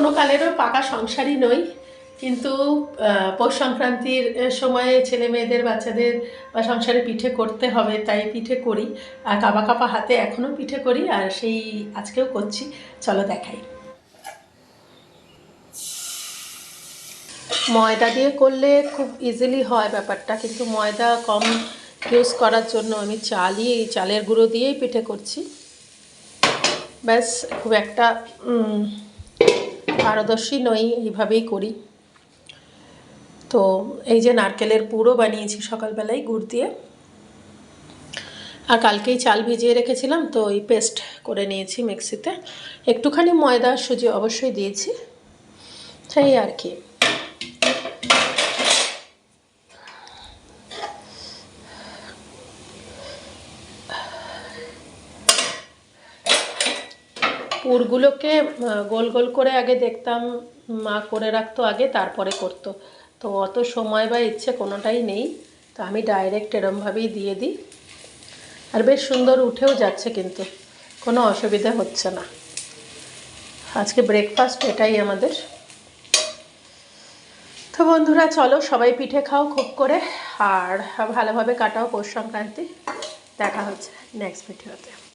কোনো কালেরও পাকা সংসারী নই, কিন্তু পৌষ সংক্রান্তির সময়ে ছেলে মেয়েদের বাচ্চাদের বা সংসারে পিঠে করতে হবে, তাই পিঠে করি। আর কাপা কাপা হাতে এখনও পিঠে করি, আর সেই আজকেও করছি। চলো দেখাই। ময়দা দিয়ে করলে খুব ইজিলি হয় ব্যাপারটা, কিন্তু ময়দা কম ইউজ করার জন্য আমি চালের গুঁড়ো দিয়েই পিঠে করছি। ব্যাস, খুব একটা পারদর্শী নই, এইভাবেই করি। তো এই যে নারকেলের পুরও বানিয়েছি সকালবেলায় গুড় দিয়ে, আর কালকেই চাল ভিজিয়ে রেখেছিলাম, তো এই পেস্ট করে নিয়েছি মিক্সিতে। একটুখানি ময়দা সুজি অবশ্যই দিয়েছি, সেই আর কি। পুরগুলোকে গোল গোল করে আগে দেখতাম মা করে রাখতো আগে, তারপরে করতো। তো অত সময় বা ইচ্ছে কোনোটাই নেই, তো আমি ডাইরেক্ট এরমভাবেই দিয়ে দিই। আর বেশ সুন্দর উঠেও যাচ্ছে, কিন্তু কোনো অসুবিধা হচ্ছে না। আজকে ব্রেকফাস্ট এটাই আমাদের। তো বন্ধুরা, চলো সবাই পিঠে খাও খুব করে, আর ভালোভাবে কাটাও পৌষ সংক্রান্তি। দেখা হচ্ছে নেক্সট ভিডিওতে।